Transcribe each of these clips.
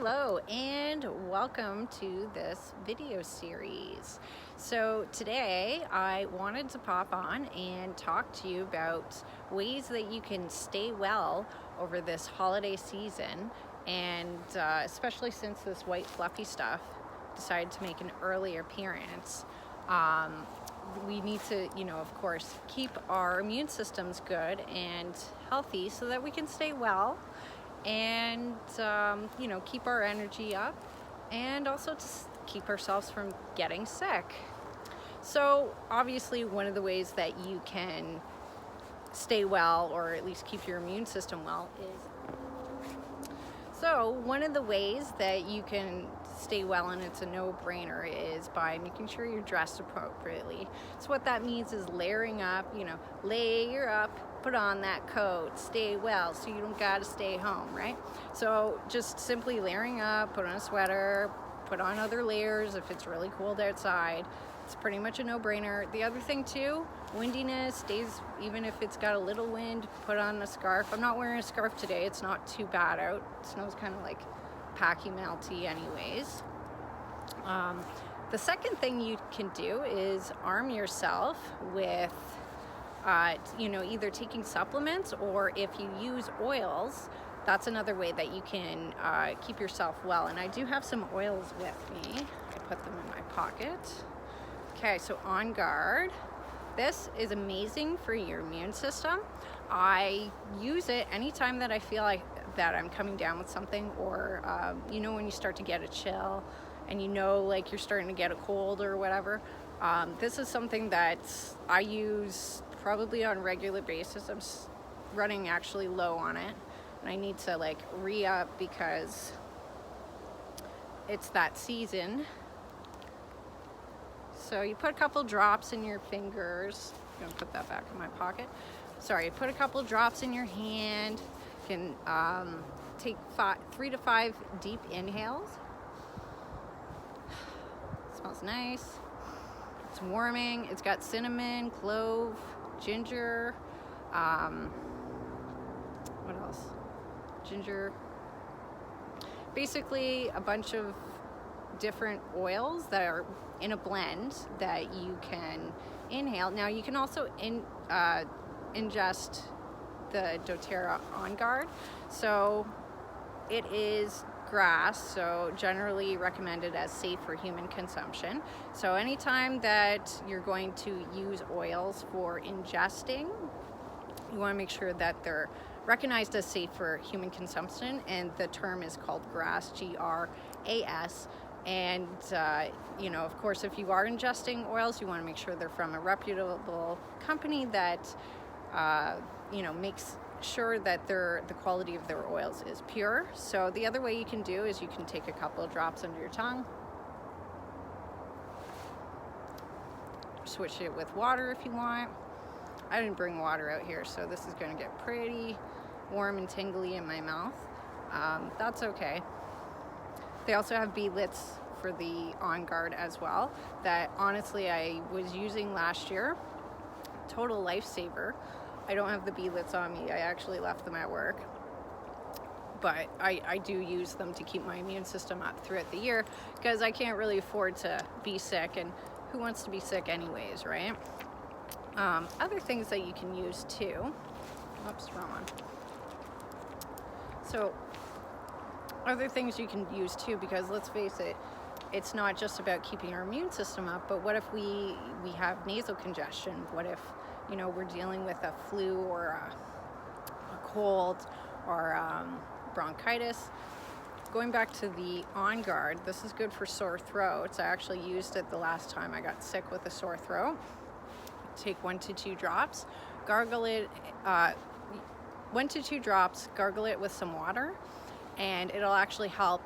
Hello and welcome to this video series. So today I wanted to pop on and talk to you about ways that you can stay well over this holiday season, and especially since this white fluffy stuff decided to make an early appearance. We need to, of course, keep our immune systems good and healthy so that we can stay well and keep our energy up, and also to keep ourselves from getting sick. So obviously one of the ways that you can stay well, or at least keep your immune system well, one of the ways that you can stay well, and it's a no-brainer, is by making sure you're dressed appropriately. So what that means is layering up, layer up, put on that coat, stay well, so you don't gotta stay home, right? So just simply layering up, put on a sweater, put on other layers if it's really cold outside. It's pretty much a no-brainer. The other thing too, windiness stays, even if it's got a little wind, put on a scarf. I'm not wearing a scarf today, it's not too bad out. It snows kind of like packy melty anyways. The second thing you can do is arm yourself with either taking supplements, or if you use oils, that's another way that you can keep yourself well. And I do have some oils with me. I put them in my pocket. Okay, so Onguard. This is amazing for your immune system. I use it anytime that I feel like that I'm coming down with something, or when you start to get a chill and like you're starting to get a cold or whatever. This is something that I use probably on a regular basis. I'm running actually low on it, and I need to re-up because it's that season. So you put a couple drops in your fingers. I'm gonna put that back in my pocket. Sorry, put a couple drops in your hand. You can take 3 to 5 deep inhales. It smells nice. It's warming. It's got cinnamon, clove, ginger. What else? Ginger. Basically a bunch of different oils that are in a blend that you can inhale. Now you can also ingest the doTERRA Onguard. So it is grass, so generally recommended as safe for human consumption. So anytime that you're going to use oils for ingesting, you want to make sure that they're recognized as safe for human consumption, and the term is called GRAS, G-R-A-S. And of course, if you are ingesting oils, you want to make sure they're from a reputable company that makes sure that the quality of their oils is pure. So the other way you can do is you can take a couple of drops under your tongue, switch it with water if you want. I didn't bring water out here, so this is going to get pretty warm and tingly in my mouth. That's okay. They also have beadlets for the Onguard as well, that honestly I was using last year. Total lifesaver. I don't have the beadlets on me. I actually left them at work. But I do use them to keep my immune system up throughout the year, because I can't really afford to be sick, and who wants to be sick anyways, right? Other things that you can use too. Oops, wrong one. So other things you can use too, because let's face it, it's not just about keeping our immune system up, but what if we have nasal congestion? What if we're dealing with a flu or a cold or bronchitis? Going back to the Onguard, this is good for sore throats. I actually used it the last time I got sick with a sore throat. Take 1 to 2 drops, gargle it, 1 to 2 drops, gargle it with some water, and it'll actually help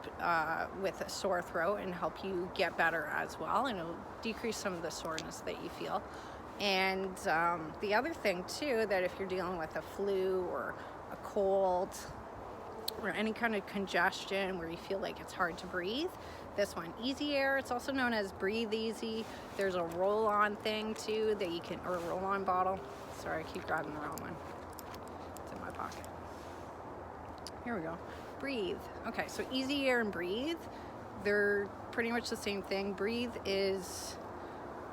with a sore throat and help you get better as well, and it'll decrease some of the soreness that you feel. And the other thing too, that if you're dealing with a flu or a cold or any kind of congestion where you feel like it's hard to breathe, this one, Easy Air, it's also known as Breathe Easy. There's a roll-on thing too that you can, or a roll-on bottle. Sorry, I keep grabbing the wrong one. It's in my pocket. Here we go. breathe. Okay, so easy air and breathe, they're pretty much the same thing. Breathe is,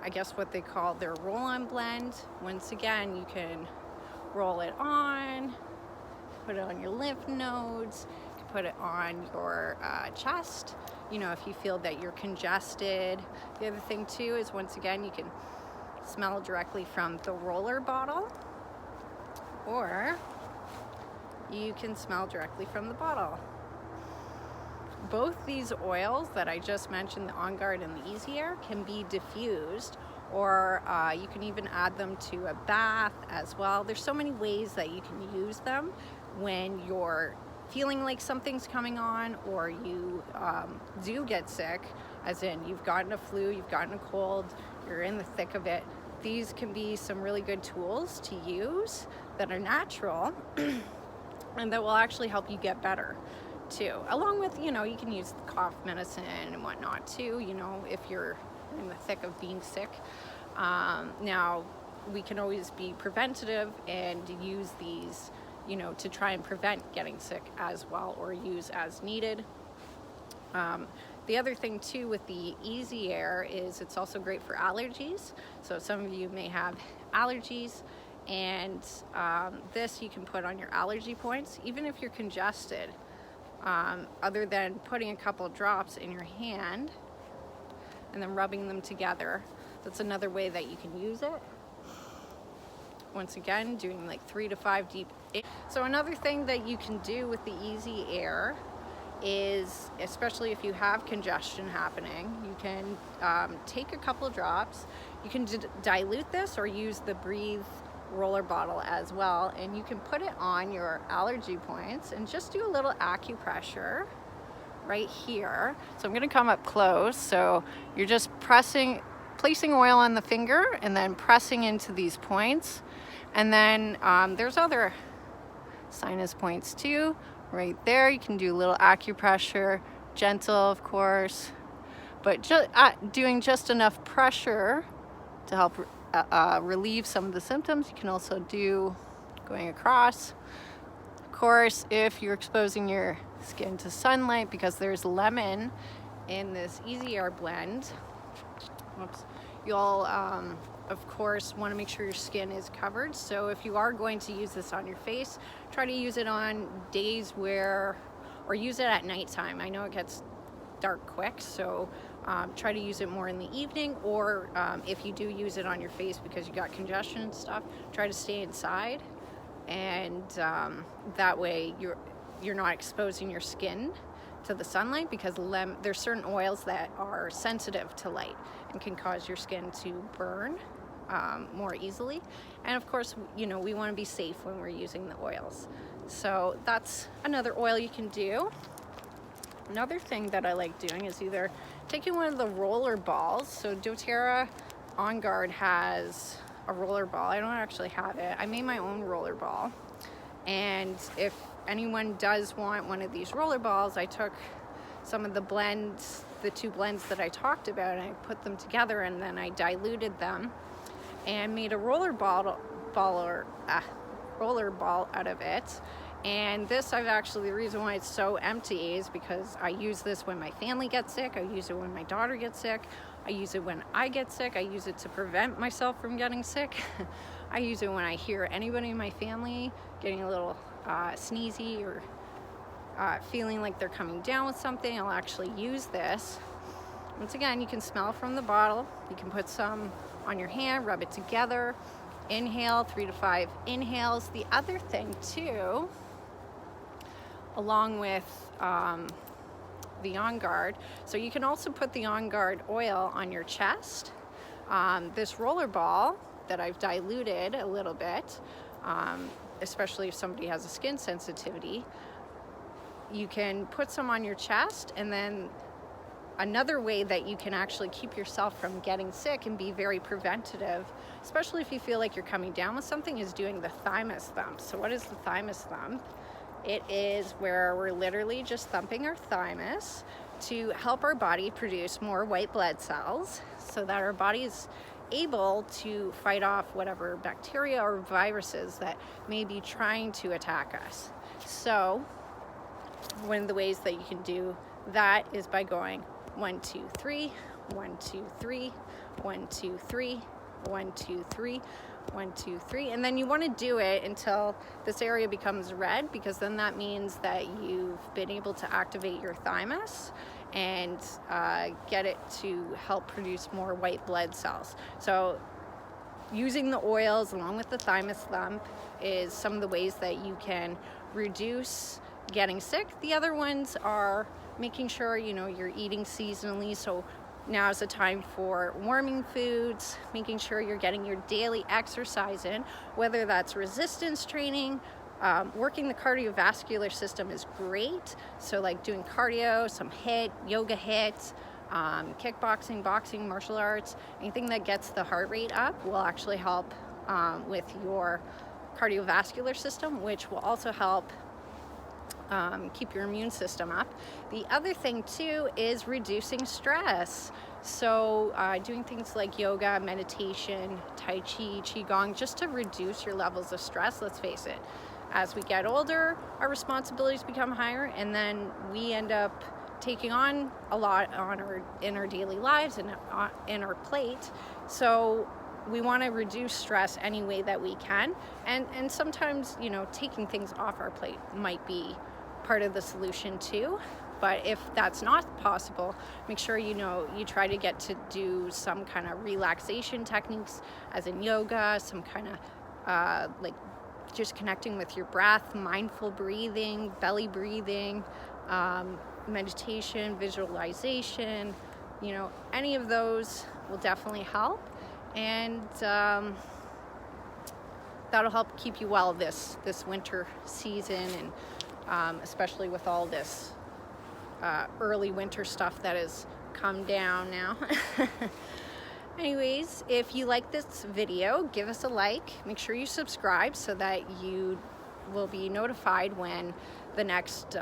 I guess, what they call their roll-on blend. Once again, you can roll it on, put it on your lymph nodes, you can put it on your chest, you know, if you feel that you're congested. The other thing too is, once again, you can smell directly from the roller bottle, or you can smell directly from the bottle. Both these oils that I just mentioned, the Onguard and the Easy Air, can be diffused, or you can even add them to a bath as well. There's so many ways that you can use them when you're feeling like something's coming on, or you do get sick, as in you've gotten a flu, you've gotten a cold, you're in the thick of it. These can be some really good tools to use that are natural and that will actually help you get better too. Along with, you know, you can use the cough medicine and whatnot too, you know, if you're in the thick of being sick. Now, we can always be preventative and use these, you know, to try and prevent getting sick as well, or use as needed. The other thing too with the Easy Air is it's also great for allergies. So some of you may have allergies, and this you can put on your allergy points, even if you're congested. Other than putting a couple drops in your hand and then rubbing them together, that's another way that you can use it. Once again, doing like 3 to 5 deep. So another thing that you can do with the Easy Air is, especially if you have congestion happening, you can take a couple drops. You can dilute this or use the Breathe roller bottle as well, and you can put it on your allergy points and just do a little acupressure right here. So I'm going to come up close. So you're just placing oil on the finger and then pressing into these points. And then there's other sinus points too. Right there, you can do a little acupressure, gentle of course, but doing just enough pressure to help relieve some of the symptoms. You can also do going across. Of course, if you're exposing your skin to sunlight, because there's lemon in this Easy Air blend, you'll of course want to make sure your skin is covered. So if you are going to use this on your face, try to use it on days or use it at nighttime. I know it gets dark quick, so try to use it more in the evening, or if you do use it on your face because you got congestion and stuff, try to stay inside, and that way you're not exposing your skin to the sunlight, because there's certain oils that are sensitive to light and can cause your skin to burn more easily. And of course, you know, we want to be safe when we're using the oils. So that's another oil you can do. Another thing that I like doing is either taking one of the roller balls. So doTERRA Onguard has a roller ball. I don't actually have it. I made my own roller ball. And if anyone does want one of these roller balls, I took some of the blends, the 2 blends that I talked about, and I put them together, and then I diluted them and made a roller ball out of it. And this, the reason why it's so empty is because I use this when my family gets sick, I use it when my daughter gets sick, I use it when I get sick, I use it to prevent myself from getting sick. I use it when I hear anybody in my family getting a little sneezy or feeling like they're coming down with something. I'll actually use this. Once again, you can smell from the bottle. You can put some on your hand, rub it together, inhale, 3 to 5 inhales. The other thing too, along with the Onguard, so you can also put the Onguard oil on your chest. This roller ball that I've diluted a little bit, especially if somebody has a skin sensitivity, you can put some on your chest. And then another way that you can actually keep yourself from getting sick and be very preventative, especially if you feel like you're coming down with something, is doing the thymus thump. So what is the thymus thump? It is where we're literally just thumping our thymus to help our body produce more white blood cells so that our body is able to fight off whatever bacteria or viruses that may be trying to attack us. So one of the ways that you can do that is by going 1, 2, 3, 1, 2, 3, 1, 2, 3, 1, 2, 3, 1, 2, 3, and then you want to do it until this area becomes red, because then that means that you've been able to activate your thymus and get it to help produce more white blood cells. So using the oils along with the thymus lump is some of the ways that you can reduce getting sick. The other ones are making sure you're eating seasonally, so now is the time for warming foods, making sure you're getting your daily exercise in, whether that's resistance training. Working the cardiovascular system is great, so like doing cardio, some yoga hits, kickboxing, boxing, martial arts, anything that gets the heart rate up will actually help with your cardiovascular system, which will also help keep your immune system up. The other thing too is reducing stress. So doing things like yoga, meditation, tai chi, qigong, just to reduce your levels of stress. Let's face it, as we get older, our responsibilities become higher, and then we end up taking on a lot in our daily lives and in our plate. So we want to reduce stress any way that we can, and sometimes taking things off our plate might be part of the solution too. But if that's not possible, make sure you try to get to do some kind of relaxation techniques, as in yoga, some kind of like just connecting with your breath, mindful breathing, belly breathing, meditation, visualization. Any of those will definitely help, and that'll help keep you well this winter season, and especially with all this early winter stuff that has come down now. Anyways, if you like this video, give us a like. Make sure you subscribe so that you will be notified when the next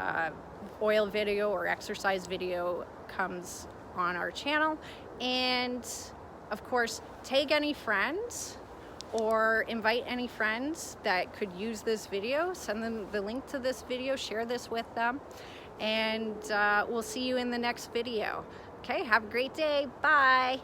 oil video or exercise video comes on our channel. And of course, tag any friends or invite any friends that could use this video. Send them the link to this video, share this with them, and we'll see you in the next video. Okay, have a great day. Bye.